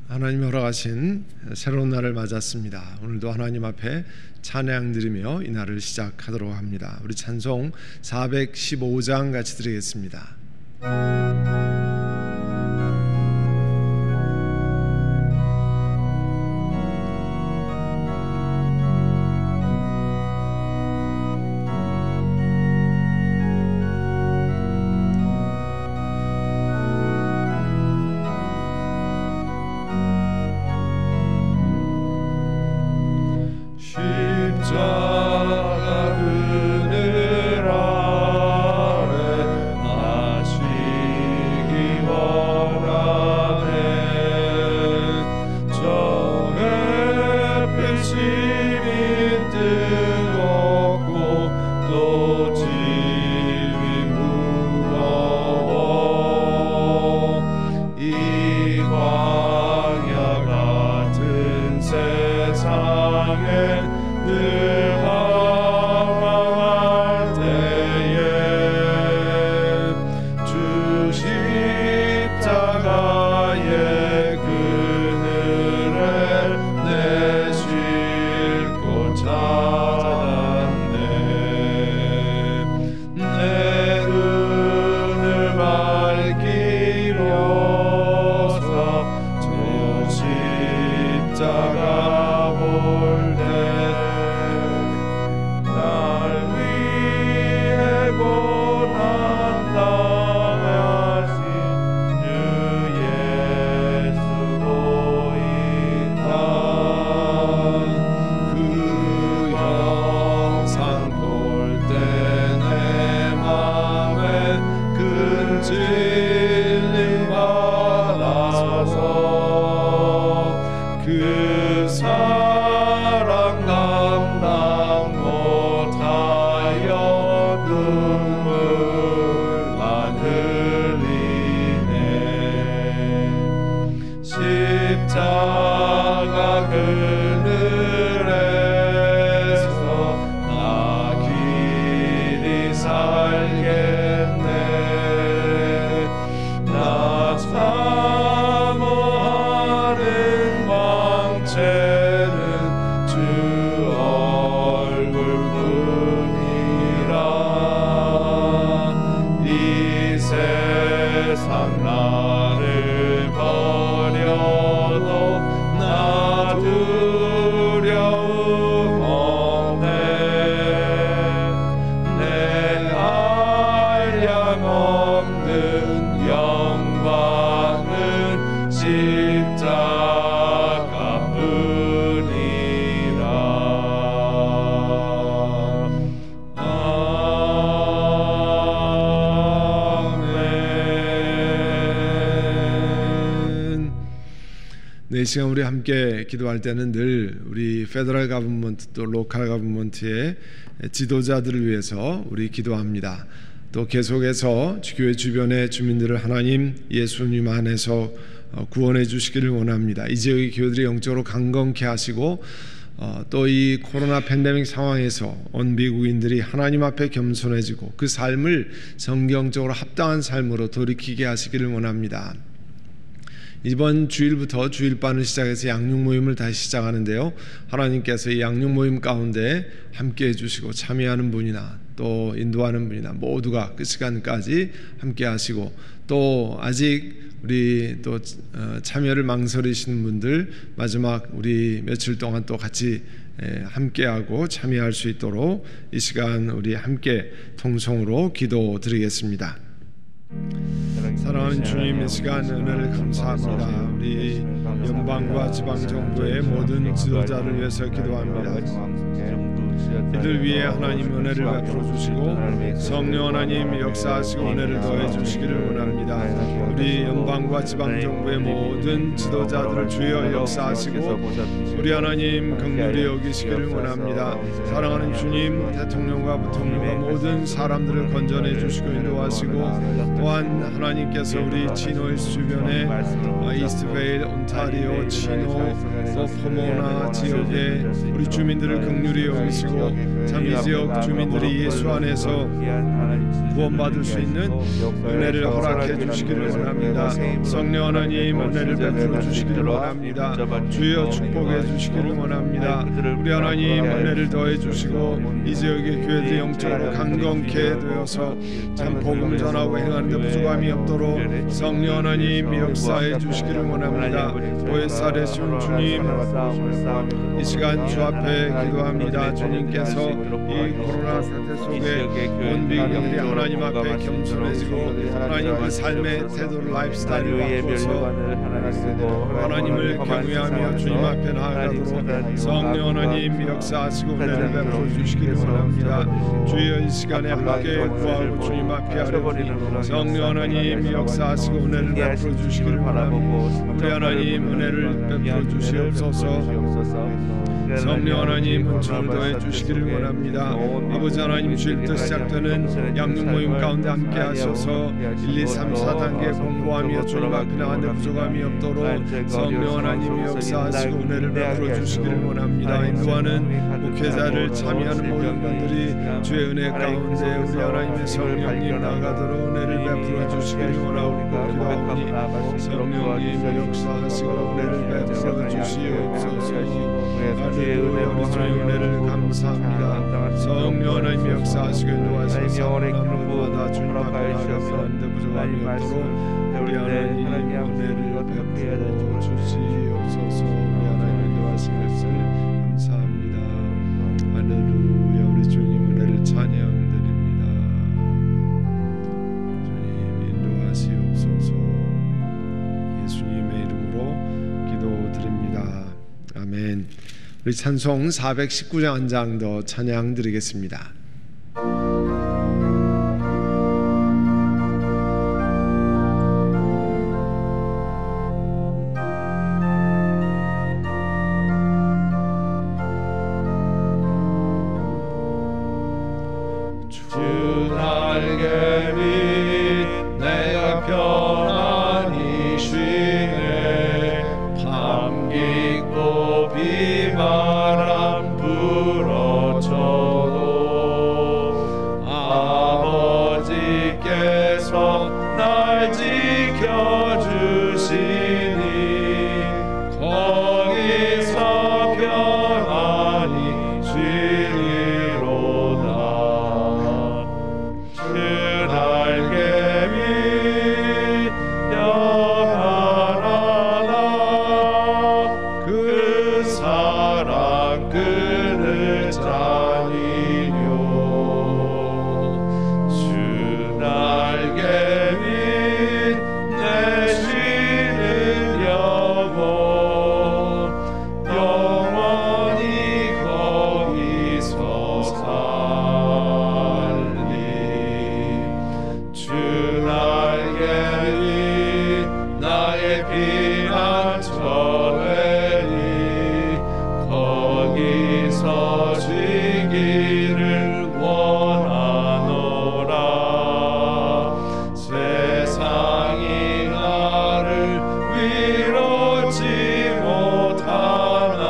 하나님이 허락하신 새로운 날을 맞았습니다. 오늘도 하나님 앞에 찬양 드리며 이 날을 시작하도록 합니다. 우리 찬송 415장 같이 드리겠습니다. 이 시간 우리 함께 기도할 때는 늘 우리 페더럴 가버먼트 또 로컬 가버먼트의 지도자들을 위해서 우리 기도합니다. 또 계속해서 교회 주변의 주민들을 하나님 예수님 안에서 구원해 주시기를 원합니다. 이 지역의 교회들이 영적으로 강건케 하시고 또 이 코로나 팬데믹 상황에서 온 미국인들이 하나님 앞에 겸손해지고 그 삶을 성경적으로 합당한 삶으로 돌이키게 하시기를 원합니다. 이번 주일부터 주일반을 시작해서 양육 모임을 다시 시작하는데요. 하나님께서 이 양육 모임 가운데 함께 해주시고 참여하는 분이나 또 인도하는 분이나 모두가 그 시간까지 함께 하시고 또 아직 우리 또 참여를 망설이시는 분들 마지막 우리 며칠 동안 또 같이 함께하고 참여할 수 있도록 이 시간 우리 함께 통성으로 기도드리겠습니다. 사랑하는 주님, 이 시간 은혜를 감사합니다. 우리 연방과 지방정부의 모든 지도자를 위해서 기도합니다. 이들 위해 하나님 은혜를 베풀어 주시고 성령 하나님 역사하시고 은혜를 더해 주시기를 원합니다. 우리 연방과 지방정부의 모든 지도자들을 주여 역사하시고 우리 하나님 긍휼히 여기시기를 원합니다. 사랑하는 주님, 대통령과 부통령과 모든 사람들을 건전해 주시고 인도하시고 또한 하나님께서 우리 치노힐스 주변에 이스트베일, 온타리오, 치노, 또 포모나 지역의 우리 주민들을 긍휼히 여기시고 주시고 참 이 지역 주민들이 예수 안에서 구원받을 수 있는 은혜를 허락해 주시기를 원합니다. 성령 하나님 은혜를 베풀어 주시기를 원합니다. 주여 축복해 주시기를 원합니다. 우리 하나님 은혜를 더해 주시고 이 지역의 교회들이 영적으로 강건케 되어서 참 복음을 전하고 행하는데 부족함이 없도록 성령 하나님 역사해 주시기를 원합니다. 보혜사되신 주님, 이 시간 주 앞에 기도합니다. 주님께서 이 코로나 사태 속에 온 미국인들이 하나님 앞에 겸손해지고 하나님과 삶의 태도를 라이프스타일을 바꾸어서 하나님을 경외하며 주님 앞에 나아가도록 성령 하나님 역사하시고 은혜를 베풀어 주시기를 원합니다. 주여 이 시간에 함께 구하고 주님 앞에 하려니 성령 하나님 역사하시고 은혜를 베풀어 주시기를 원합니다. 우리 하나님 은혜를 베풀어 주시옵소서. 성령 하나님 은총을 더해 주시기를 원합니다. 아버지 하나님 주일부터 시작되는 양육 모임 가운데 함께 하셔서 1, 2, 3, 4단계 공부하며 주님 앞에 나가는데 부족함이 없도록 성령 하나님이 역사하시고 은혜를 베풀어 주시기를 원합니다. 인도하는 목회자를 참여하는 모든 분들이 주의 은혜 가운데 우리 하나님의 성령님 나가도록 은혜를 베풀어 주시기를 원하고 기도하오니 성령님 역사하시고 은혜를 베풀어 주시옵소서. 할렐루야. 우리 주의 은혜를 감사합니다. 성령 하나님 역사하시고 인도하셔서 나무마다 주님 앞에 나아가는데 부족함이 없도록 우리 하나님 은혜를 베풀어 주시옵소서. 우리 하나님 인도하신 것을 감사합니다. 할렐루야. 우리 주님 은혜를 찬양드립니다. 주님 인도하시옵소서. 예수님의 이름으로 기도드립니다. 아멘. 우리 찬송 419장 한 장 더 찬양 드리겠습니다. 주 날개 밑 내가 편안히 쉬네. 밤 깊고 비바람 불어쳐도 아버지께서 날 지켜주시니 거기서 편안히 쉬리로다. 주 날개 밑 평안하다. 그 사랑 그늘 자니뇨. 주 날개 밑 내 쉬는 영혼 영원히 거기서 살리. 주 날개 밑 나의 피난처되니 거기서 쉬기를 원하노라. 세상이 나를 위로치 못하나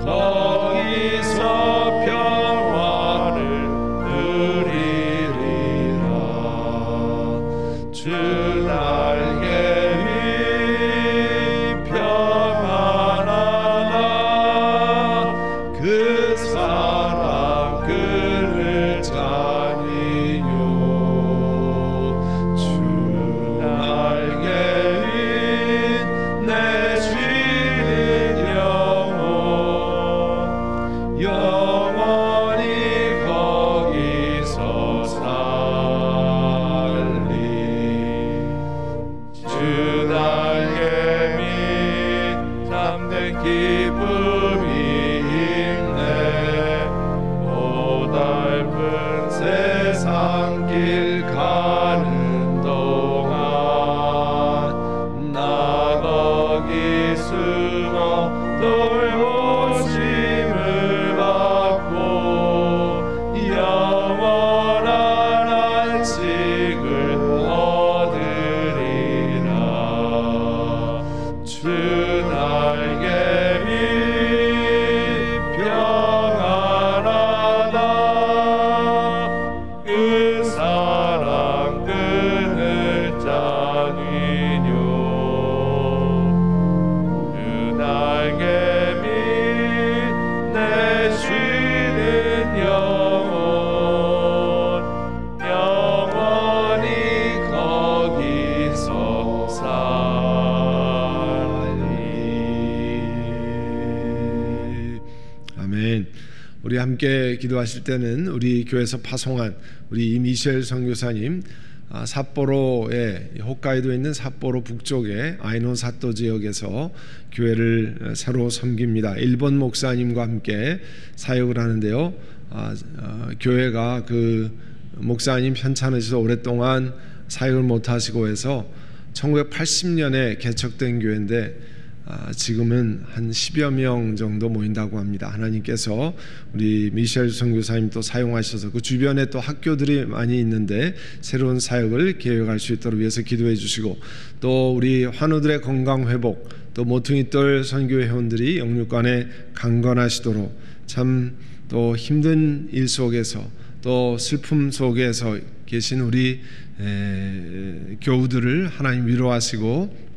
거기서 평화를 누리리라. 주 날개 밑 평안하다. 그 사랑 그늘 자니뇨. 주 날개 밑 내 쉬는 영혼 영원히 거기서 살리. 주 날개 밑 참된 기쁨이 있네. 고달픈 세상 길 가는 동안 나 거기 숨어 돌보심을 받고 영원한 안식을 얻으리라. 주 날개 밑 평안하다. 우리 함께 기도하실 때는 우리 교회에서 파송한 우리 이미셸 선교사님, 삿포로에, 홋카이도에 있는 삿포로 북쪽의 아이노사토 지역에서 교회를 새로 섬깁니다. 일본 목사님과 함께 사역을 하는데요. 교회가 그 목사님 편찮으셔서 오랫동안 사역을 못하시고 해서 1980년에 개척된 교회인데 지금은 한 10여 명 정도 모인다고 합니다. 하나님께서 우리 미셸 선교사님 또 사용하셔서 그 주변에 또 학교들이 많이 있는데 새로운 사역을 계획할 수 있도록 위해서 기도해 주시고, 또 우리 환우들의 건강 회복, 또 모퉁이돌 선교 회원들이 영육간에 강건하시도록, 참 또 힘든 일 속에서 또 슬픔 속에서 계신 우리 교우들을 하나님 위로하시고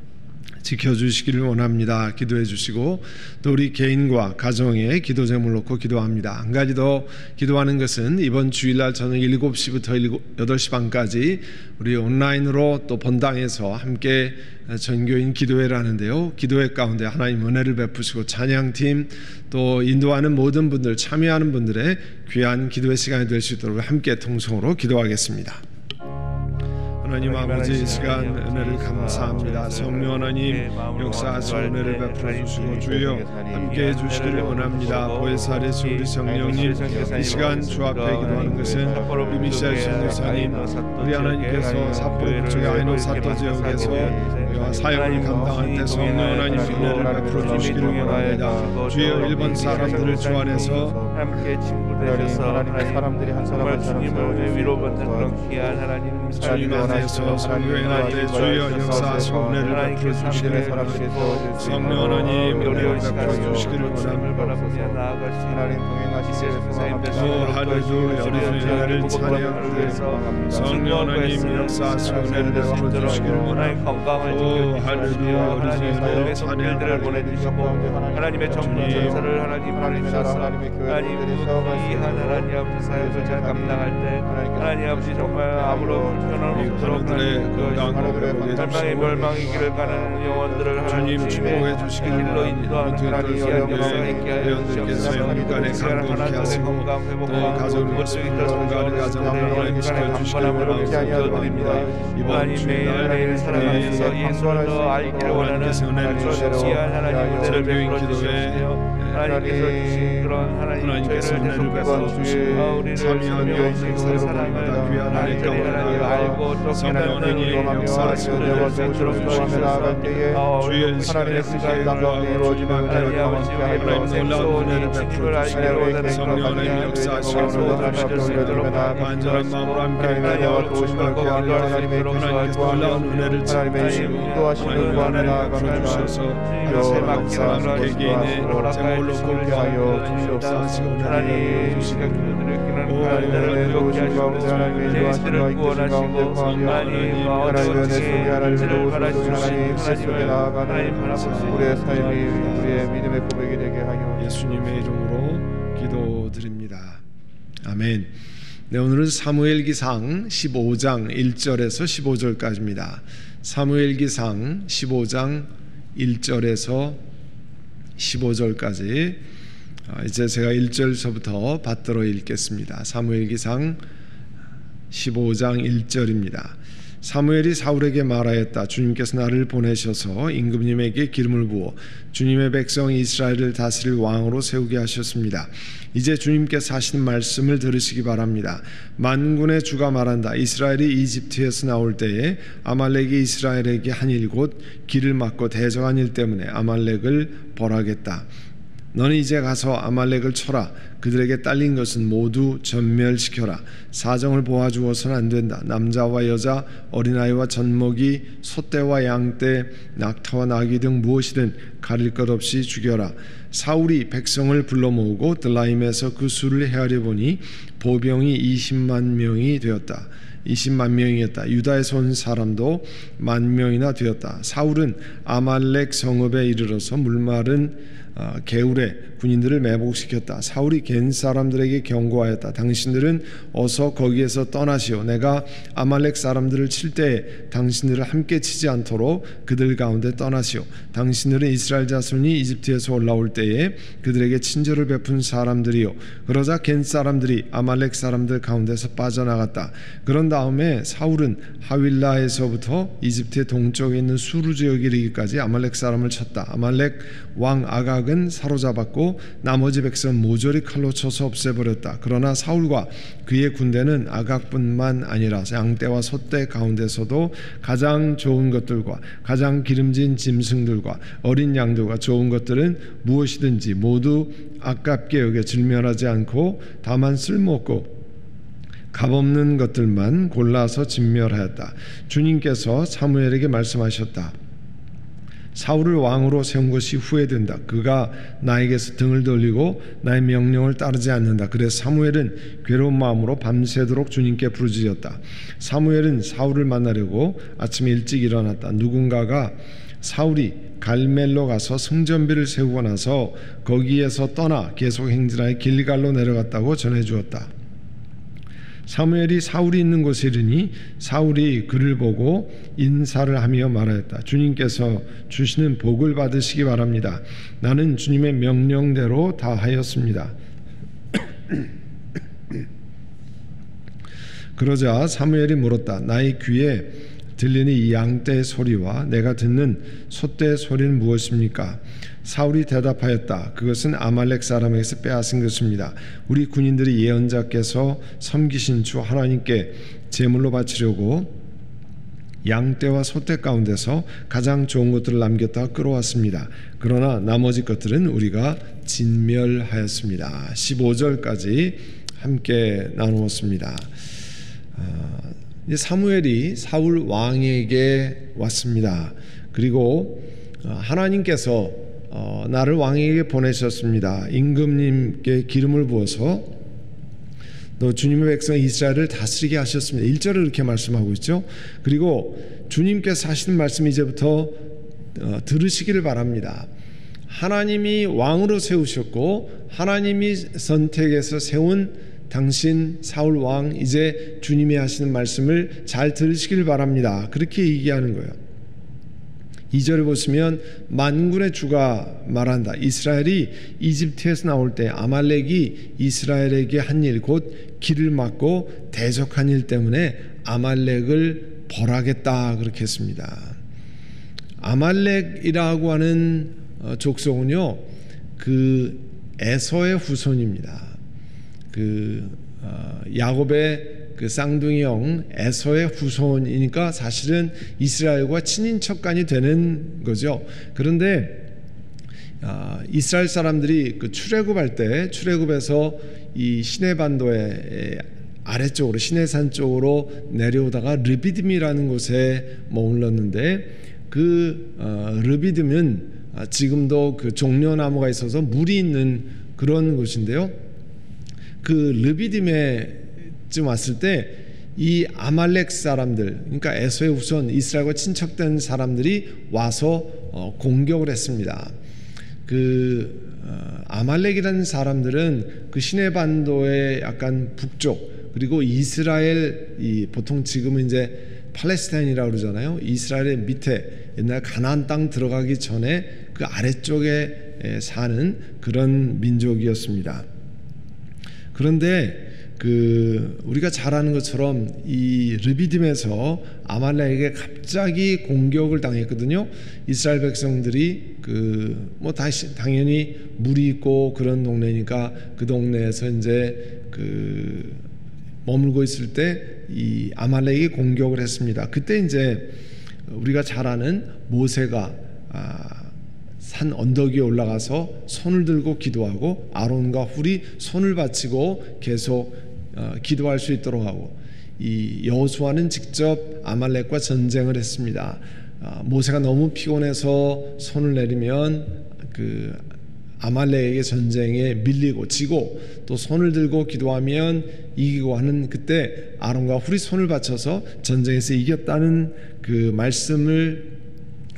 지켜주시기를 원합니다. 기도해 주시고, 또 우리 개인과 가정에 기도 제물 놓고 기도합니다. 한 가지 더 기도하는 것은 이번 주일날 저녁 7시부터 8시 반까지 우리 온라인으로 또 본당에서 함께 전교인 기도회를 하는데요. 기도회 가운데 하나님 은혜를 베푸시고 찬양팀 또 인도하는 모든 분들, 참여하는 분들의 귀한 기도회 시간이 될 수 있도록 함께 통성으로 기도하겠습니다. 하나님 아버지, 이 시간 은혜를 감사합니다. 성령 하나님 역사하시고 은혜를 베풀어 주시고 주여 함께해 주시기를 원합니다. 보혜사리스 우리 성령님, 이 시간 주 앞에 기도하는 것은 우리 미셸 선교사님, 우리 하나님께서 삿포로 북쪽의 아이노사토 지역에서 사역을 감당할 때 성령 하나님 은혜를 베풀어 주시기를 원합니다. 주여 일본 사람들을 주 안에서 함께 친구 되셔서 하나님의 사람들이 한 사람 한 사람을 위로받는 그런 귀한 하나님 주님 안에서 선교행할 때 주여 역사하시고 은혜를 베풀어 주시기를 원합니다. 성령 하나님 은혜를 베풀어 주시기를 원합니다. 하나님 동행하시기를 할렐루야. 우리 은혜를 찬양하면서 성령 하나님 역사하시고 은혜를 베풀어 주시기를 원합니다. 할렐루야. 우리 은혜를 찬양하면서 보내주시고 하나님의 정령 전사를 하나님 보내주셔서 하나님 귀한 하나님 아버지 사역을 잘 감당할 때 하나님 아버지 정말 아무런 불편함 없도록 절망의 멸망의 길을 가는 영혼들을 주님 축복해 주시기를 길로 인도하는 하나님 귀한 역사가 있게 하여 주시옵소서. 영육간에 강건케 하시고 또 가정을 건강한 가정을 하나님께서 주시기를 원합니다. 이번 주일날 살아가면서 예수를 더 알기를 원하는 그런 귀한 하나님 은혜를 베풀어 주시옵소서. 하나님께서 주신 그런 하나님께서 은혜를 베풀어 주시고 참여하며 행복을 사랑합니다. 귀한 하나님 가운데 알고 또 성령 하나님 역사하시고 은혜를 베풀어 주시옵소서. 주의 시간에 그의 구하고 주님 앞에 하나님 놀라운 은혜를 베풀어 주시고 성령 하나님 역사하시고 은혜를 베풀어 간절한 마음으로 함께 기도하고 주님 앞에 하나님께서 놀라운 은혜를 주시고 하나님 은혜를 베풀어 주셔서 새 개개인의 제물로 공개하여 주시옵소서. 하나님 저희들을 구원하시고 하나님 어떻게 하나님을 바라주시고 하나님 바라보시고 우리의 삶이 우리의 믿음의 고백이 되게 하여 예수님의 이름으로 기도드립니다. 아멘. 네, 오늘은 사무엘기상 15장 1절에서 15절까지입니다. 사무엘기상 15장 1절에서 15절까지 이제 제가 1절서부터 받들어 읽겠습니다. 사무엘기상 15장 1절입니다. 사무엘이 사울에게 말하였다. 주님께서 나를 보내셔서 임금님에게 기름을 부어 주님의 백성 이스라엘을 다스릴 왕으로 세우게 하셨습니다. 이제 주님께서 하시는 말씀을 들으시기 바랍니다. 만군의 주가 말한다. 이스라엘이 이집트에서 나올 때에 아말렉이 이스라엘에게 한 일 곧 길을 막고 대적한 일 때문에 아말렉을 벌하겠다. 너는 이제 가서 아말렉을 쳐라. 그들에게 딸린 것은 모두 전멸시켜라. 사정을 보아주어서는 안 된다. 남자와 여자, 어린아이와 젖먹이, 소떼와 양떼, 낙타와 나귀 등 무엇이든 가릴 것 없이 죽여라. 사울이 백성을 불러 모으고 들라임에서 그 수를 헤아려 보니 보병이 20만 명이 되었다. 20만 명이었다. 유다에서 온 사람도 10,000명이나 되었다. 사울은 아말렉 성읍에 이르러서 물마른 개울에 군인들을 매복시켰다. 사울이 겐 사람들에게 경고하였다. 당신들은 어서 거기에서 떠나시오. 내가 아말렉 사람들을 칠 때에 당신들을 함께 치지 않도록 그들 가운데 떠나시오. 당신들은 이스라엘 자손이 이집트에서 올라올 때에 그들에게 친절을 베푼 사람들이요. 그러자 겐 사람들이 아말렉 사람들 가운데서 빠져나갔다. 그런 다음에 사울은 하윌라에서부터 이집트의 동쪽에 있는 수르 지역에 이르기까지 아말렉 사람을 쳤다. 아말렉 왕 아각은 사로잡았고 나머지 백성은 모조리 칼로 쳐서 없애버렸다. 그러나 사울과 그의 군대는 아각뿐만 아니라 양떼와 소떼 가운데서도 가장 좋은 것들과 가장 기름진 짐승들과 어린 양들과 좋은 것들은 무엇이든지 모두 아깝게 여겨 질면하지 않고 다만 쓸모없고 값없는 것들만 골라서 진멸하였다. 주님께서 사무엘에게 말씀하셨다. 사울을 왕으로 세운 것이 후회된다. 그가 나에게서 등을 돌리고 나의 명령을 따르지 않는다. 그래서 사무엘은 괴로운 마음으로 밤새도록 주님께 부르짖었다. 사무엘은 사울을 만나려고 아침에 일찍 일어났다. 누군가가 사울이 갈멜로 가서 성전비를 세우고 나서 거기에서 떠나 계속 행진하여 길갈로 내려갔다고 전해주었다. 사무엘이 사울이 있는 곳에 이르니 사울이 그를 보고 인사를 하며 말하였다. 주님께서 주시는 복을 받으시기 바랍니다. 나는 주님의 명령대로 다 하였습니다. 그러자 사무엘이 물었다. 나의 귀에 들리는 이 양떼의 소리와 내가 듣는 소떼의 소리는 무엇입니까? 사울이 대답하였다. 그것은 아말렉 사람에게서 빼앗은 것입니다. 우리 군인들이 예언자께서 섬기신 주 하나님께 제물로 바치려고 양떼와 소떼 가운데서 가장 좋은 것들을 남겼다가 끌어왔습니다. 그러나 나머지 것들은 우리가 진멸하였습니다. 15절까지 함께 나누었습니다. 사무엘이 사울 왕에게 왔습니다. 그리고 하나님께서 나를 왕에게 보내셨습니다. 임금님께 기름을 부어서 또 주님의 백성 이스라엘을 다스리게 하셨습니다. 1절을 이렇게 말씀하고 있죠. 그리고 주님께서 하시는 말씀 이제부터 들으시기를 바랍니다. 하나님이 왕으로 세우셨고 하나님이 선택해서 세운 당신 사울 왕, 이제 주님이 하시는 말씀을 잘 들으시기를 바랍니다. 그렇게 얘기하는 거예요. 2절에 보시면 만군의 주가 말한다. 이스라엘이 이집트에서 나올 때 아말렉이 이스라엘에게 한 일, 곧 길을 막고 대적한 일 때문에 아말렉을 벌하겠다 그렇게 했습니다. 아말렉이라고 하는 족속은요, 그 에서의 후손입니다. 야곱의 그 쌍둥이 형 에서의 후손이니까 사실은 이스라엘과 친인척간이 되는 거죠. 그런데 이스라엘 사람들이 그 출애굽할 때 출애굽에서 이 시내반도의 아래쪽으로 시내산 쪽으로 내려오다가 르비딤이라는 곳에 머물렀는데 그 르비딤은 지금도 그 종려나무가 있어서 물이 있는 그런 곳인데요. 그 르비딤에쯤 왔을 때 이 아말렉 사람들, 그러니까 에서의 후손 이스라엘과 친척된 사람들이 와서 공격을 했습니다. 아말렉이라는 사람들은 그 시내반도의 약간 북쪽, 그리고 이스라엘, 보통 지금은 이제 팔레스타인이라고 그러잖아요. 이스라엘의 밑에 옛날 가나안 땅 들어가기 전에 그 아래쪽에 사는 그런 민족이었습니다. 그런데 우리가 잘 아는 것처럼 이 르비딤에서 아말렉에게 갑자기 공격을 당했거든요. 이스라엘 백성들이 당연히 물이 있고 그런 동네니까 그 동네에서 이제 머물고 있을 때 이 아말렉이 공격을 했습니다. 그때 이제 우리가 잘 아는 모세가 산 언덕 위에 올라가서 손을 들고 기도하고 아론과 훌이 손을 받치고 계속 기도할 수 있도록 하고, 이 여호수아는 직접 아말렉과 전쟁을 했습니다. 모세가 너무 피곤해서 손을 내리면 아말렉에게 전쟁에 밀리고 지고 또 손을 들고 기도하면 이기고 하는 그때 아론과 훌이 손을 받쳐서 전쟁에서 이겼다는 그 말씀을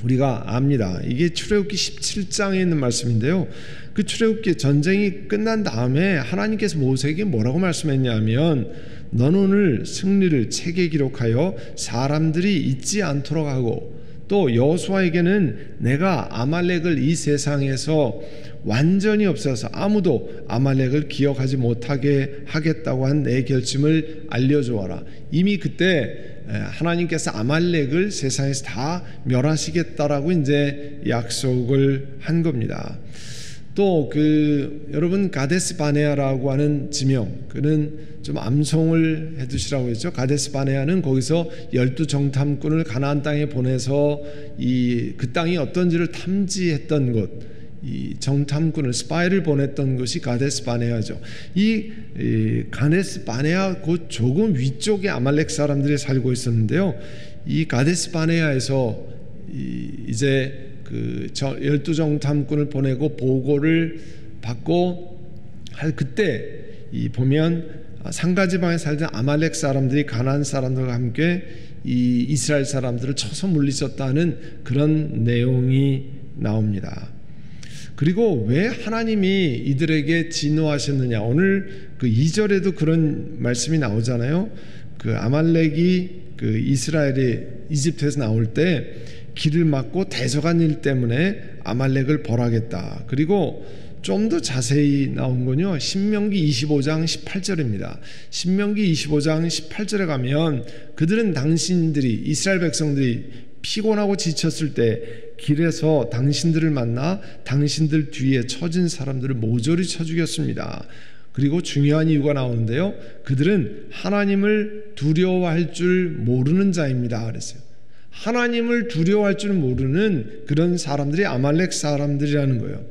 우리가 압니다. 이게 출애굽기 17장에 있는 말씀인데요. 그 출애굽기 전쟁이 끝난 다음에 하나님께서 모세에게 뭐라고 말씀했냐면 너는 오늘 승리를 책에 기록하여 사람들이 잊지 않도록 하고 또 여호수아에게는 내가 아말렉을 이 세상에서 완전히 없애서 아무도 아말렉을 기억하지 못하게 하겠다고 한 내 결심을 알려주어라. 이미 그때 하나님께서 아말렉을 세상에서 다 멸하시겠다라고 이제 약속을 한 겁니다. 또 여러분 가데스 바네아라고 하는 지명, 그는 좀 암송을 해두시라고 했죠. 가데스 바네아는 거기서 12정탐꾼을 가나안 땅에 보내서 그 땅이 어떤지를 탐지했던 곳, 이 정탐꾼을 스파이를 보냈던 것이 가데스 바네아죠. 이 가데스 바네아 그 조금 위쪽에 아말렉 사람들이 살고 있었는데요. 이 가데스 바네아에서 이제 12정탐꾼을 보내고 보고를 받고 할 그때 보면 상가지방에 살던 아말렉 사람들이 가나안 사람들과 함께 이 이스라엘 사람들을 쳐서 물리쳤다는 그런 내용이 나옵니다. 그리고 왜 하나님이 이들에게 진노하셨느냐, 오늘 2절에도 그런 말씀이 나오잖아요. 아말렉이 이스라엘이 이집트에서 나올 때 길을 막고 대적한 일 때문에 아말렉을 벌하겠다. 그리고 좀 더 자세히 나온 건요, 신명기 25장 18절입니다. 신명기 25장 18절에 가면 그들은 당신들이 이스라엘 백성들이 피곤하고 지쳤을 때 길에서 당신들을 만나 당신들 뒤에 처진 사람들을 모조리 쳐 죽였습니다. 그리고 중요한 이유가 나오는데요, 그들은 하나님을 두려워할 줄 모르는 자입니다 그랬어요. 하나님을 두려워할 줄 모르는 그런 사람들이 아말렉 사람들이라는 거예요.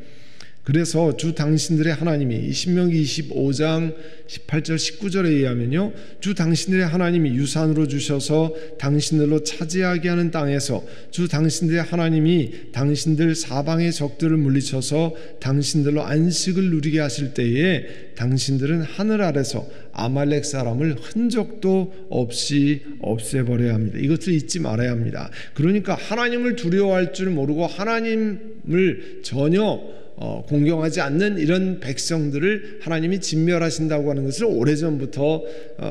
그래서 주 당신들의 하나님이 신명기 25장 18절 19절에 의하면요, 주 당신들의 하나님이 유산으로 주셔서 당신들로 차지하게 하는 땅에서 주 당신들의 하나님이 당신들 사방의 적들을 물리쳐서 당신들로 안식을 누리게 하실 때에 당신들은 하늘 아래서 아말렉 사람을 흔적도 없이 없애버려야 합니다. 이것을 잊지 말아야 합니다. 그러니까 하나님을 두려워할 줄 모르고 하나님을 전혀 공경하지 않는 이런 백성들을 하나님이 진멸하신다고 하는 것을 오래전부터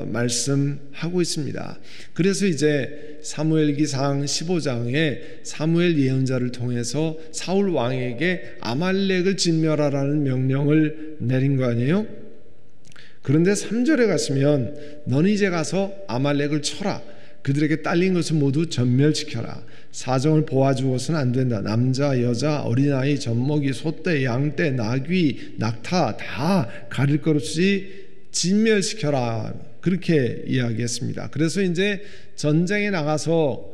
말씀하고 있습니다. 그래서 이제 사무엘기상 15장에 사무엘 예언자를 통해서 사울 왕에게 아말렉을 진멸하라는 명령을 내린 거 아니에요? 그런데 3절에 가시면 너는 이제 가서 아말렉을 쳐라. 그들에게 딸린 것을 모두 전멸시켜라. 사정을 보아주어서는 안 된다. 남자, 여자, 어린아이, 젖먹이, 소떼, 양떼, 나귀, 낙타 다 가릴 것 없이 진멸시켜라. 그렇게 이야기했습니다. 그래서 이제 전쟁에 나가서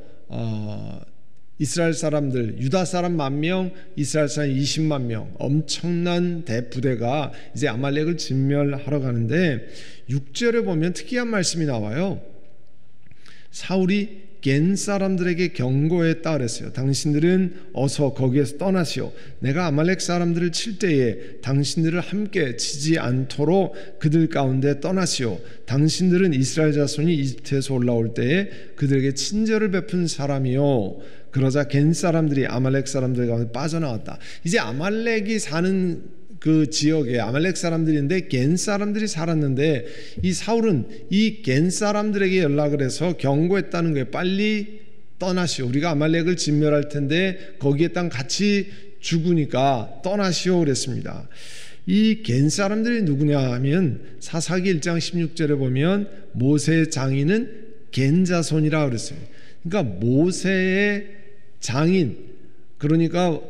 이스라엘 사람들, 유다 사람 10,000명, 이스라엘 사람 200,000 명, 엄청난 대부대가 이제 아말렉을 진멸하러 가는데 6절에 보면 특이한 말씀이 나와요. 사울이 겐 사람들에게 경고했다 그랬어요. 당신들은 어서 거기에서 떠나시오. 내가 아말렉 사람들을 칠 때에 당신들을 함께 치지 않도록 그들 가운데 떠나시오. 당신들은 이스라엘 자손이 이집트에서 올라올 때에 그들에게 친절을 베푼 사람이요. 그러자 겐 사람들이 아말렉 사람들 가운데 빠져나왔다. 이제 아말렉이 사는 그 지역에 아말렉 사람들인데 겐 사람들이 살았는데 이 사울은 이 겐 사람들에게 연락을 해서 경고했다는 거예요. 빨리 떠나시오. 우리가 아말렉을 진멸할 텐데 거기에 땅 같이 죽으니까 떠나시오 그랬습니다. 이 겐 사람들이 누구냐 하면 사사기 1장 16절에 보면 모세의 장인은 겐 자손이라 그랬어요. 그러니까 모세의 장인, 그러니까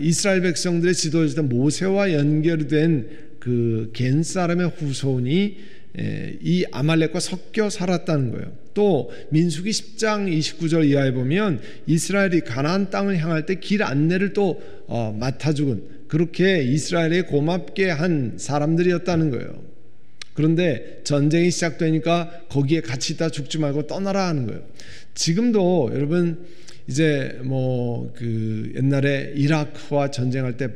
이스라엘 백성들의 지도자였던 모세와 연결된 그 겐 사람의 후손이 이 아말렉과 섞여 살았다는 거예요. 또 민수기 10장 29절 이하에 보면 이스라엘이 가나안 땅을 향할 때 길 안내를 또 맡아 죽은, 그렇게 이스라엘에 고맙게 한 사람들이었다는 거예요. 그런데 전쟁이 시작되니까 거기에 같이 있다 죽지 말고 떠나라 하는 거예요. 지금도 여러분 이제 옛날에 이라크와 전쟁할 때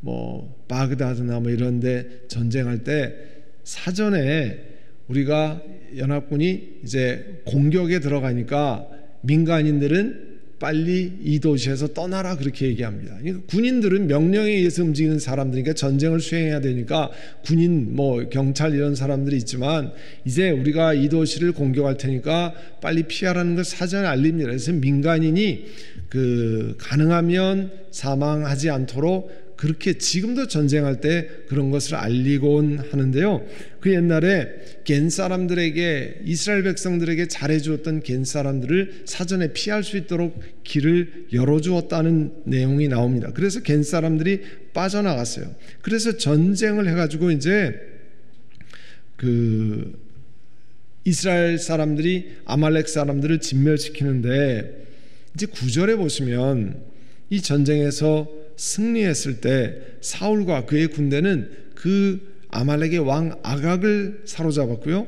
뭐 바그다드나 뭐 이런데 전쟁할 때 사전에 우리가 연합군이 이제 공격에 들어가니까 민간인들은 빨리 이 도시에서 떠나라 그렇게 얘기합니다. 그러니까 군인들은 명령에 의해서 움직이는 사람들이니까 전쟁을 수행해야 되니까 군인 뭐 경찰 이런 사람들이 있지만 이제 우리가 이 도시를 공격할 테니까 빨리 피하라는 걸 사전에 알립니다. 그래서 민간인이 가능하면 사망하지 않도록 그렇게 지금도 전쟁할 때 그런 것을 알리곤 하는데요. 그 옛날에 겐 사람들에게 이스라엘 백성들에게 잘해주었던 겐 사람들을 사전에 피할 수 있도록 길을 열어주었다는 내용이 나옵니다. 그래서 겐 사람들이 빠져나갔어요. 그래서 전쟁을 해가지고 이제 이스라엘 사람들이 아말렉 사람들을 진멸시키는데 이제 9절에 보시면 이 전쟁에서 승리했을 때 사울과 그의 군대는 그 아말렉의 왕 아각을 사로잡았고요.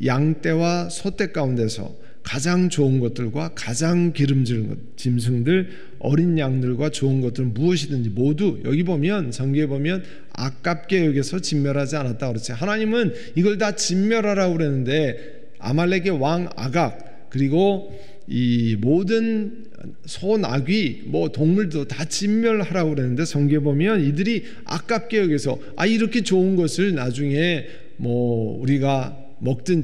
양떼와 소떼 가운데서 가장 좋은 것들과 가장 기름진 것, 짐승들, 어린 양들과 좋은 것들 무엇이든지 모두 여기 보면 성경에 보면 아깝게 여겨서 진멸하지 않았다 그렇지. 하나님은 이걸 다 진멸하라고 그랬는데 아말렉의 왕 아각 그리고 이 모든 소, 나귀, 뭐 동물도 다 진멸하라고 그랬는데 성경에 보면 이들이 아깝게 여기서 이렇게 좋은 것을 나중에 뭐 우리가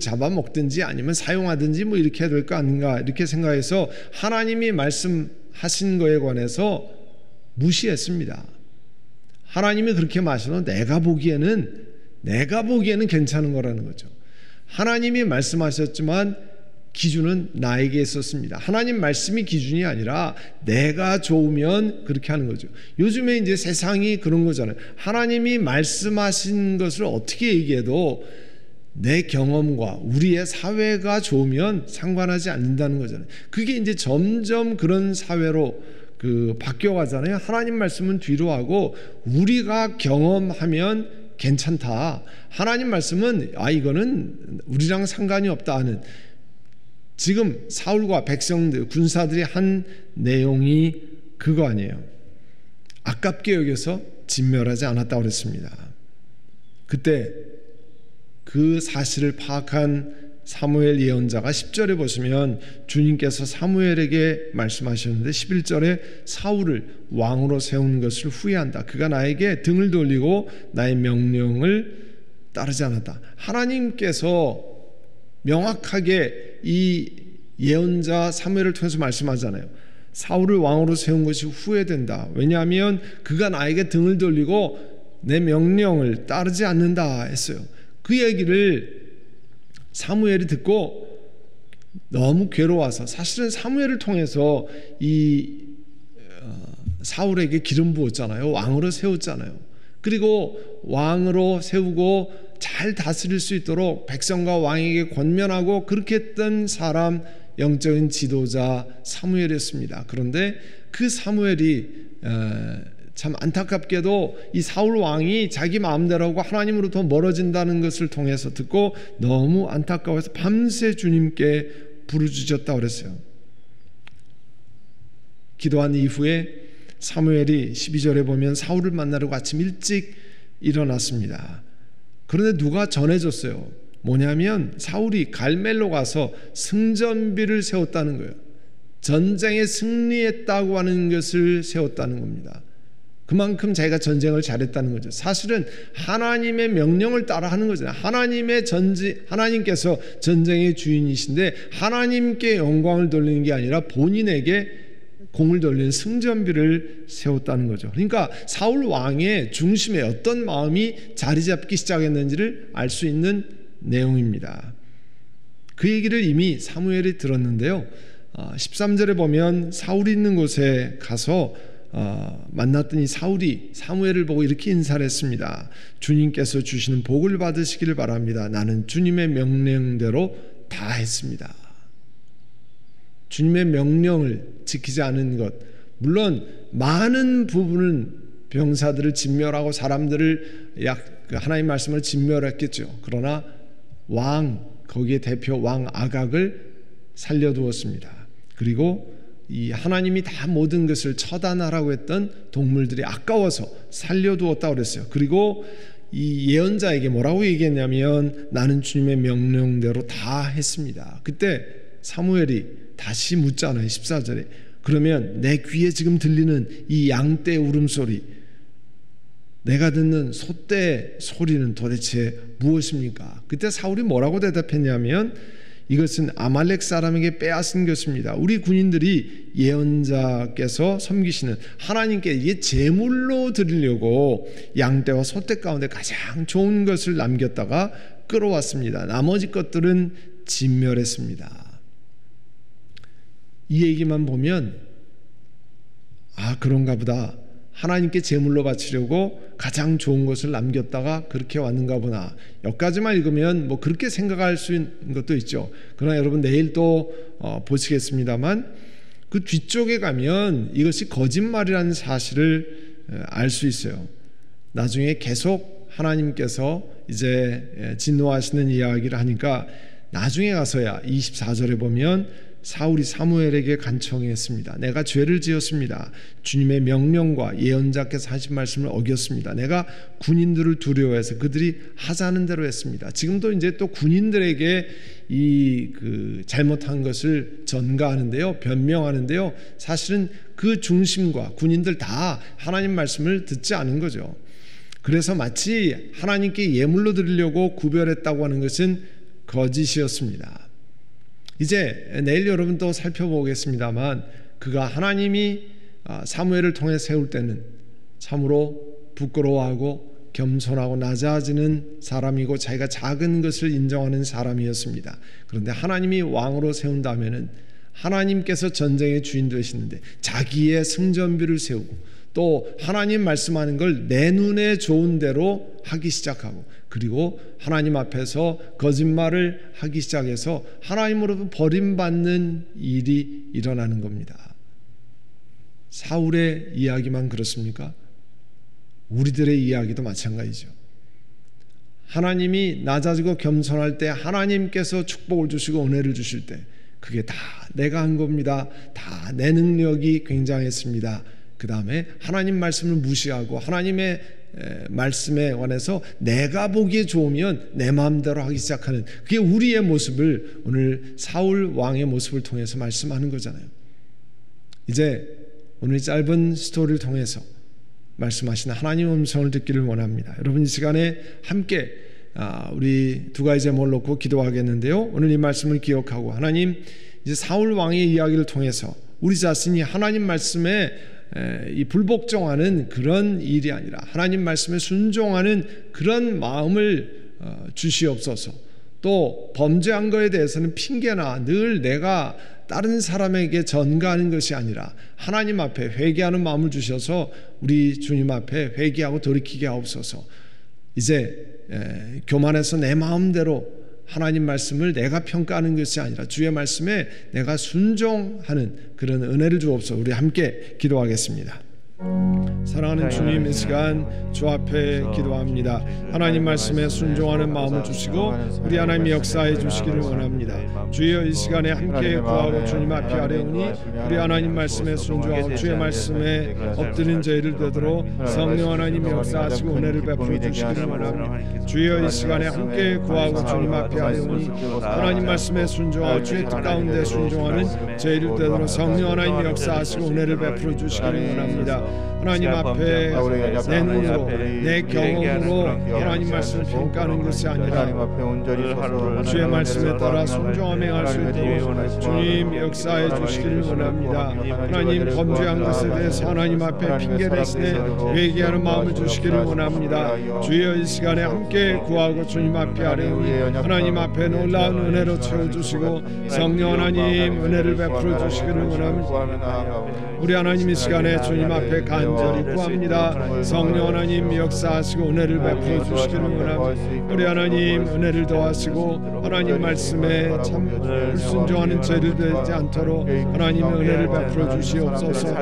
잡아먹든지 아니면 사용하든지 뭐 이렇게 해야 될 거 아닌가 이렇게 생각해서 하나님이 말씀하신 거에 관해서 무시했습니다. 하나님이 그렇게 말씀하셔도 내가 보기에는 괜찮은 거라는 거죠. 하나님이 말씀하셨지만 기준은 나에게 있었습니다. 하나님 말씀이 기준이 아니라 내가 좋으면 그렇게 하는 거죠. 요즘에 이제 세상이 그런 거잖아요. 하나님이 말씀하신 것을 어떻게 얘기해도 내 경험과 우리의 사회가 좋으면 상관하지 않는다는 거잖아요. 그게 이제 점점 그런 사회로 바뀌어가잖아요. 하나님 말씀은 뒤로 하고 우리가 경험하면 괜찮다. 하나님 말씀은 이거는 우리랑 상관이 없다 하는 지금 사울과 백성들, 군사들이 한 내용이 그거 아니에요. 아깝게 여겨서 진멸하지 않았다고 그랬습니다. 그때 그 사실을 파악한 사무엘 예언자가 10절에 보시면 주님께서 사무엘에게 말씀하셨는데 11절에 사울을 왕으로 세운 것을 후회한다. 그가 나에게 등을 돌리고 나의 명령을 따르지 않았다. 하나님께서 명확하게 이 예언자 사무엘을 통해서 말씀하잖아요. 사울을 왕으로 세운 것이 후회된다. 왜냐하면 그가 나에게 등을 돌리고 내 명령을 따르지 않는다 했어요. 그 얘기를 사무엘이 듣고 너무 괴로워서 사실은 사무엘을 통해서 이 사울에게 기름 부었잖아요. 왕으로 세웠잖아요. 그리고 왕으로 세우고 잘 다스릴 수 있도록 백성과 왕에게 권면하고 그렇게 했던 사람 영적인 지도자 사무엘이었습니다. 그런데 그 사무엘이 참 안타깝게도 이 사울 왕이 자기 마음대로 하고 하나님으로부터 멀어진다는 것을 통해서 듣고 너무 안타까워서 밤새 주님께 부르짖었다고 그랬어요. 기도한 이후에 사무엘이 12절에 보면 사울을 만나려고 아침 일찍 일어났습니다. 그런데 누가 전해줬어요. 뭐냐면 사울이 갈멜로 가서 승전비를 세웠다는 거예요. 전쟁에 승리했다고 하는 것을 세웠다는 겁니다. 그만큼 자기가 전쟁을 잘했다는 거죠. 사실은 하나님의 명령을 따라 하는 거잖아요. 하나님께서 전쟁의 주인이신데 하나님께 영광을 돌리는 게 아니라 본인에게 공을 돌리는 승전비를 세웠다는 거죠. 그러니까 사울 왕의 중심에 어떤 마음이 자리 잡기 시작했는지를 알 수 있는 내용입니다. 그 얘기를 이미 사무엘이 들었는데요. 13절에 보면 사울이 있는 곳에 가서 만났더니 사울이 사무엘을 보고 이렇게 인사를 했습니다. 주님께서 주시는 복을 받으시기를 바랍니다. 나는 주님의 명령대로 다 했습니다. 주님의 명령을 지키지 않은 것, 물론 많은 부분은 병사들을 진멸하고 사람들을 하나님 말씀을 진멸했겠죠. 그러나 거기에 대표 왕 아각을 살려두었습니다. 그리고 이 하나님이 다 모든 것을 처단하라고 했던 동물들이 아까워서 살려두었다고 그랬어요. 그리고 이 예언자에게 뭐라고 얘기했냐면 나는 주님의 명령대로 다 했습니다. 그때 사무엘이 다시 묻잖아요. 14절에 그러면 내 귀에 지금 들리는 이 양떼 울음소리, 내가 듣는 소떼 소리는 도대체 무엇입니까? 그때 사울이 뭐라고 대답했냐면 이것은 아말렉 사람에게 빼앗은 것입니다. 우리 군인들이 예언자께서 섬기시는 하나님께 이게 제물로 드리려고 양떼와 소떼 가운데 가장 좋은 것을 남겼다가 끌어왔습니다. 나머지 것들은 진멸했습니다. 이 얘기만 보면 그런가 보다. 하나님께 제물로 바치려고 가장 좋은 것을 남겼다가 그렇게 왔는가 보나. 여기까지만 읽으면 뭐 그렇게 생각할 수 있는 것도 있죠. 그러나 여러분 내일 또 보시겠습니다만 그 뒤쪽에 가면 이것이 거짓말이라는 사실을 알 수 있어요. 나중에 계속 하나님께서 이제 진노하시는 이야기를 하니까 나중에 가서야 24절에 보면 사울이 사무엘에게 간청했습니다. 내가 죄를 지었습니다. 주님의 명령과 예언자께서 하신 말씀을 어겼습니다. 내가 군인들을 두려워해서 그들이 하자는 대로 했습니다. 지금도 이제 또 군인들에게 이 잘못한 것을 전가하는데요, 변명하는데요. 사실은 그 중심과 군인들 다 하나님 말씀을 듣지 않은 거죠. 그래서 마치 하나님께 예물로 드리려고 구별했다고 하는 것은 거짓이었습니다. 이제 내일 여러분 또 살펴보겠습니다만 그가 하나님이 사무엘을 통해 세울 때는 참으로 부끄러워하고 겸손하고 낮아지는 사람이고 자기가 작은 것을 인정하는 사람이었습니다. 그런데 하나님이 왕으로 세운다면은 하나님께서 전쟁의 주인 되시는데 자기의 승전비를 세우고 또 하나님 말씀하는 걸 내 눈에 좋은 대로 하기 시작하고 그리고 하나님 앞에서 거짓말을 하기 시작해서 하나님으로부터 버림받는 일이 일어나는 겁니다. 사울의 이야기만 그렇습니까? 우리들의 이야기도 마찬가지죠. 하나님이 낮아지고 겸손할 때 하나님께서 축복을 주시고 은혜를 주실 때 그게 다 내가 한 겁니다. 다 내 능력이 굉장했습니다. 그 다음에 하나님 말씀을 무시하고 하나님의 말씀에 관해서 내가 보기에 좋으면 내 마음대로 하기 시작하는 그게 우리의 모습을 오늘 사울 왕의 모습을 통해서 말씀하는 거잖아요. 이제 오늘 짧은 스토리를 통해서 말씀하신 하나님의 음성을 듣기를 원합니다. 여러분 이 시간에 함께 우리 두 가지 제목을 놓고 기도하겠는데요. 오늘 이 말씀을 기억하고 하나님 이제 사울 왕의 이야기를 통해서 우리 자신이 하나님 말씀에 이 불복종하는 그런 일이 아니라 하나님 말씀에 순종하는 그런 마음을 주시옵소서. 또 범죄한 거에 대해서는 핑계나 늘 내가 다른 사람에게 전가하는 것이 아니라 하나님 앞에 회개하는 마음을 주셔서 우리 주님 앞에 회개하고 돌이키게 하옵소서. 이제 교만해서 내 마음대로 하나님 말씀을 내가 평가하는 것이 아니라 주의 말씀에 내가 순종하는 그런 은혜를 주옵소서. 우리 함께 기도하겠습니다. 사랑하는 주님, 이 시간 주 앞에 기도합니다. 하나님 말씀에 순종하는 마음을 주시고 우리 하나님의 역사해 주시기를 원합니다. 주여 이 시간에 함께 구하고 주님 앞에 아뢰오니 우리 하나님 말씀에 순종하고 주의 말씀에 엎드린 저희를 되도록 성령 하나님의 역사하시고 은혜를 베풀어 주시기를 원합니다. 주여 이 시간에 함께 구하고 주님 앞에 아뢰오니 하나님 말씀에 순종하고 주의 뜻 가운데 순종하는 저희를 되도록 성령 하나님의 역사하시고 은혜를 베풀어 주시기를 원합니다. 하나님 앞에 내 눈으로 내 경험으로 하나님 말씀을 평가하는 것이 아니라 주의 말씀에 따라 순종하며 행할 수 있도록 주님 역사해 주시기를 원합니다. 하나님 범죄한 것에 대해서 하나님 앞에 핑계 대신에 회개하는 마음을 주시기를 원합니다. 주여 이 시간에 함께 구하고 주님 앞에 아뢰오니 하나님 앞에 놀라운 은혜로 채워주시고 성령 하나님 은혜를 베풀어 주시기를 원합니다. 우리 하나님 이 시간에 주님 앞에 간절히 구합니다. 성령 하나님 역사하시고 은혜를 베풀어 주시기를 원합니다. 우리 하나님 은혜를 더하시고 하나님 말씀에 참 불순종하는 죄를 되지 않도록 하나님의 은혜를 베풀어 주시옵소서.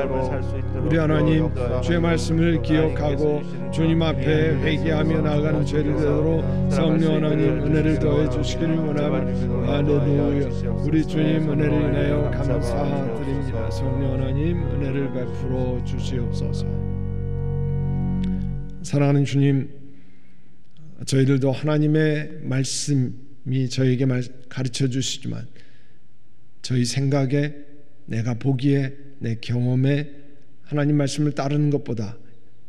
우리 하나님 주의 말씀을 기억하고 주님 앞에 회개하며 나아가는 죄를 되도록 성령 하나님 은혜를 더해 주시기를 원합니다. 할렐루야. 우리 주님 은혜를 인하여 감사드립니다. 성령 하나님 은혜를 베풀어 주시옵소서. 사랑하는 주님, 저희들도 하나님의 말씀이 저에게 가르쳐 주시지만 저희 생각에, 내가 보기에, 내 경험에 하나님 말씀을 따르는 것보다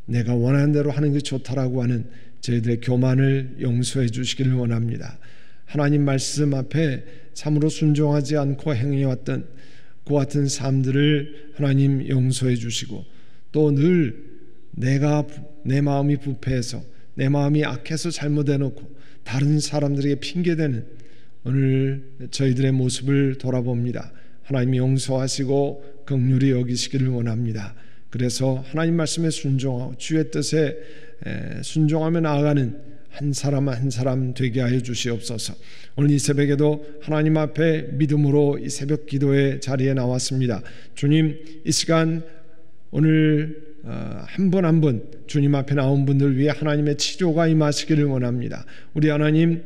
내가 원하는 대로 하는 게 좋다라고 하는 저희들의 교만을 용서해 주시기를 원합니다. 하나님 말씀 앞에 참으로 순종하지 않고 행해왔던 그 같은 삶들을 하나님 용서해 주시고, 또 늘 내 마음이 부패해서, 내 마음이 악해서 잘못해놓고 다른 사람들에게 핑계대는 오늘 저희들의 모습을 돌아봅니다. 하나님이 용서하시고 긍휼히 여기시기를 원합니다. 그래서 하나님 말씀에 순종하고 주의 뜻에 순종하며 나아가는 한 사람 한 사람 되게 하여 주시옵소서. 오늘 이 새벽에도 하나님 앞에 믿음으로 이 새벽 기도의 자리에 나왔습니다. 주님, 이 시간 오늘 한 분 한 분 주님 앞에 나온 분들 위해 하나님의 치료가 임하시기를 원합니다. 우리 하나님,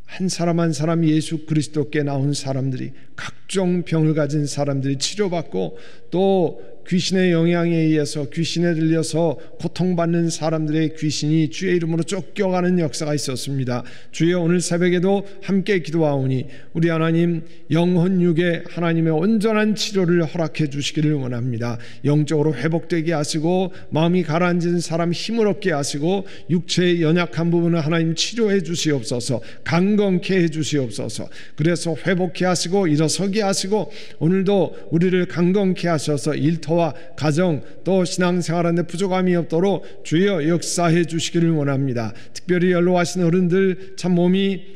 한 사람 한 사람 예수 그리스도께 나온 사람들이, 각종 병을 가진 사람들이 치료받고, 또 귀신의 영향에 의해서 귀신에 들려서 고통받는 사람들의 귀신이 주의 이름으로 쫓겨가는 역사가 있었습니다. 주여, 오늘 새벽에도 함께 기도하오니 우리 하나님 영혼 육에 하나님의 온전한 치료를 허락해 주시기를 원합니다. 영적으로 회복되게 하시고, 마음이 가라앉은 사람 힘을 얻게 하시고, 육체의 연약한 부분을 하나님 치료해 주시옵소서. 강건케 해 주시옵소서. 그래서 회복케 하시고 일어서게 하시고, 오늘도 우리를 강건케 하셔서 일터와 가정, 또 신앙생활하는 데 부족함이 없도록 주여 역사해 주시기를 원합니다. 특별히 연로하신 어른들 참 몸이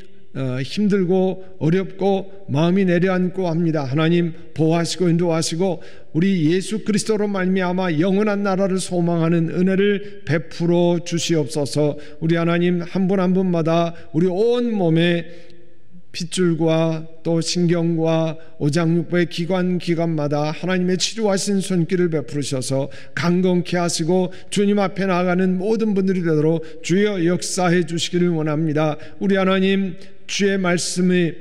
힘들고 어렵고 마음이 내려앉고 합니다. 하나님 보호하시고 인도하시고, 우리 예수 그리스도로 말미암아 영원한 나라를 소망하는 은혜를 베풀어 주시옵소서. 우리 하나님 한 분 한 분마다 우리 온 몸에 핏줄과 또 신경과 오장육부의 기관마다 하나님의 치료하신 손길을 베푸셔서 강건케 하시고 주님 앞에 나아가는 모든 분들이 되도록 주여 역사해 주시기를 원합니다. 우리 하나님, 주의 말씀이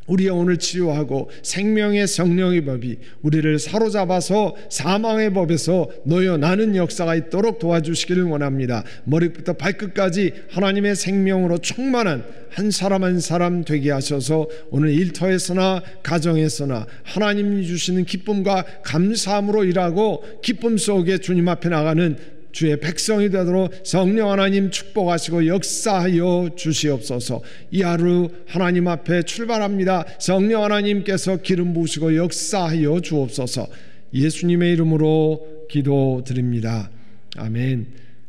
우리의 오늘 치유하고 생명의 성령의 법이 우리를 사로잡아서 사망의 법에서 놓여나는 역사가 있도록 도와주시기를 원합니다. 머리부터 발끝까지 하나님의 생명으로 충만한 한 사람 한 사람 되게 하셔서 오늘 일터에서나 가정에서나 하나님이 주시는 기쁨과 감사함으로 일하고 기쁨 속에 주님 앞에 나가는 주의 백성이 되도록 성령 하나님 축복하시고 역사하여 주시옵소서. 이 하루 하나님 앞에 출발합니다. 성령 하나님께서 기름 부으시고 역사하여 주옵소서. 예수님의 이름으로 기도드립니다. 아멘.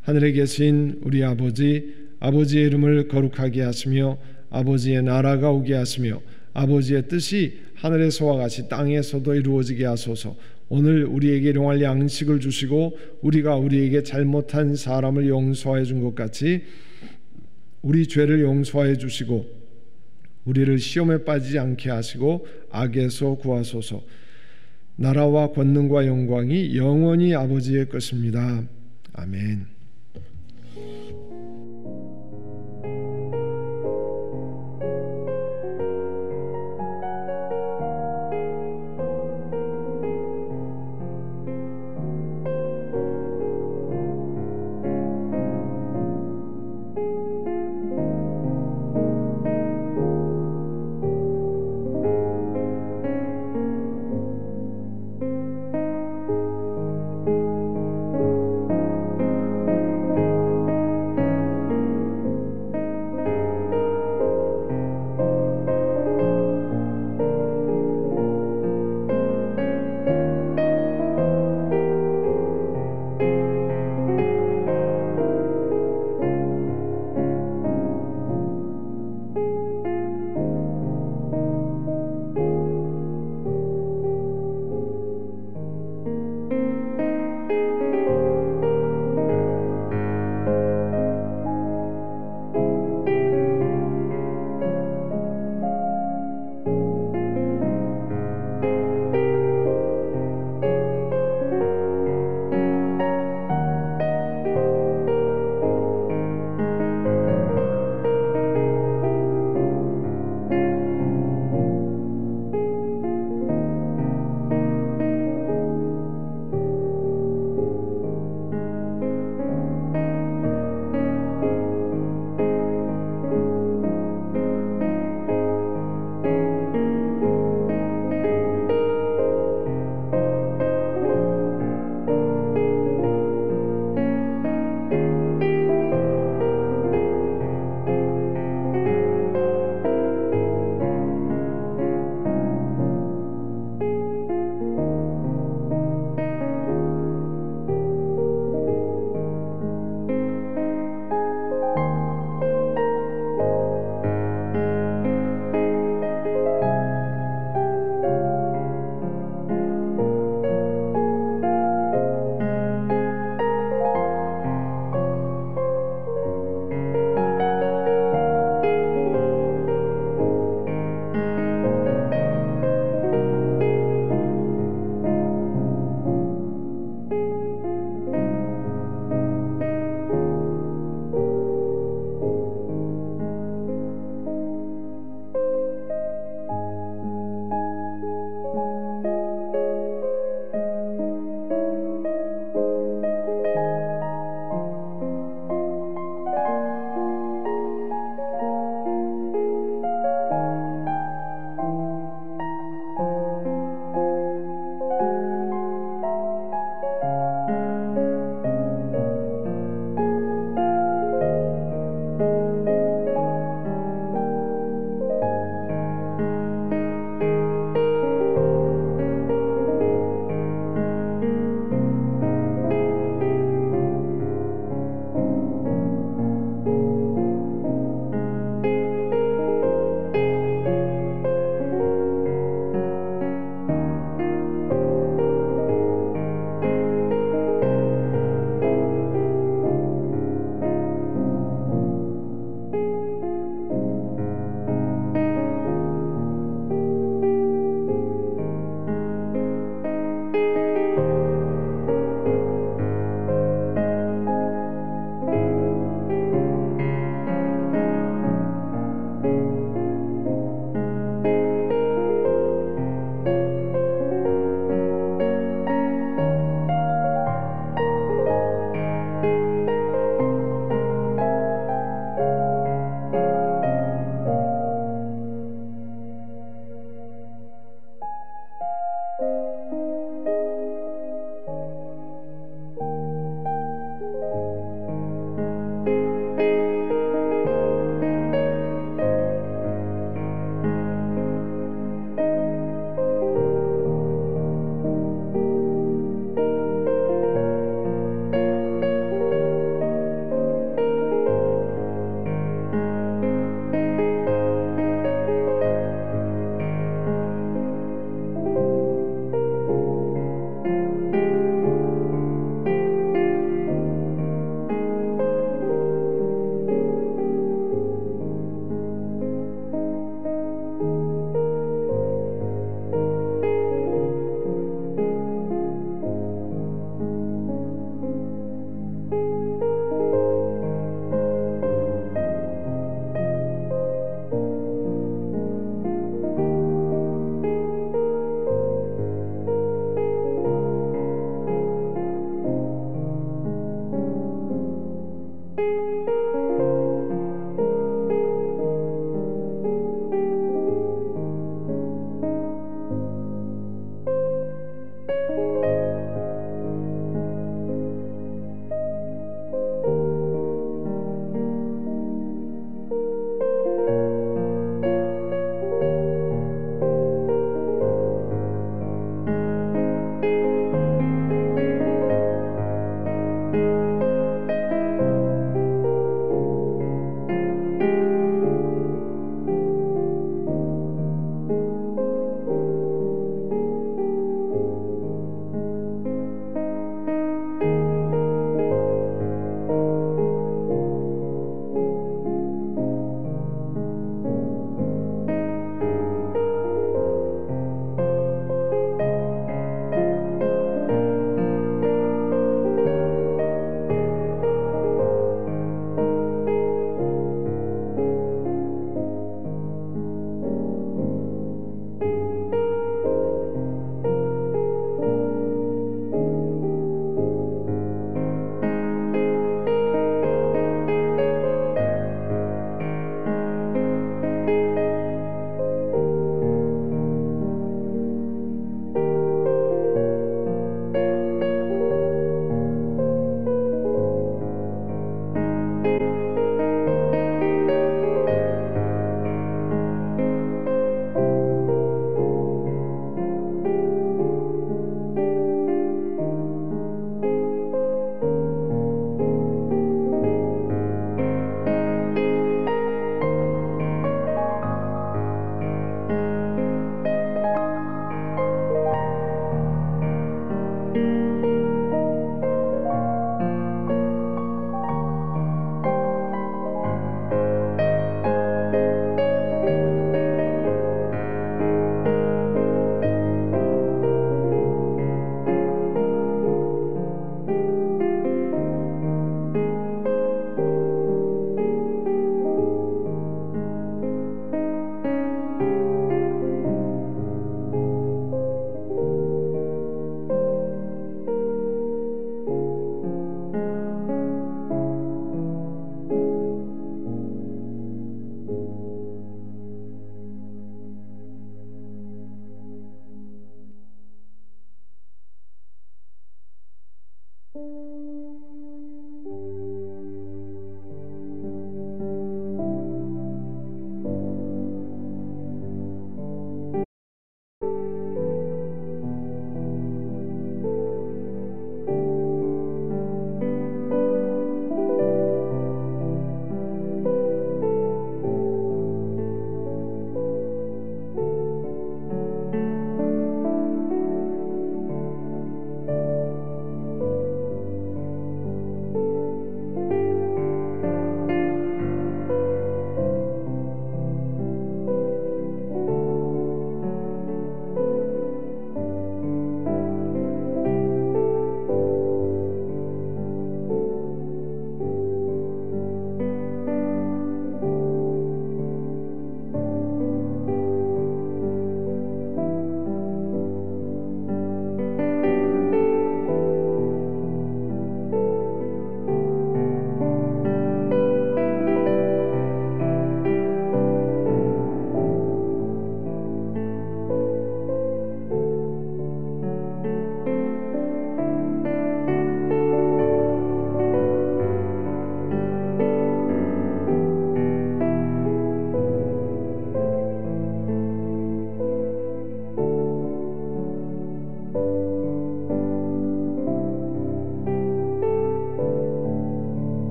하늘에 계신 우리 아버지, 아버지의 이름을 거룩하게 하시며 아버지의 나라가 오게 하시며 아버지의 뜻이 하늘에서와 같이 땅에서도 이루어지게 하소서. 오늘 우리에게 일용할 양식을 주시고 우리가 우리에게 잘못한 사람을 용서해 준 것 같이 우리 죄를 용서해 주시고 우리를 시험에 빠지지 않게 하시고 악에서 구하소서. 나라와 권능과 영광이 영원히 아버지의 것입니다. 아멘.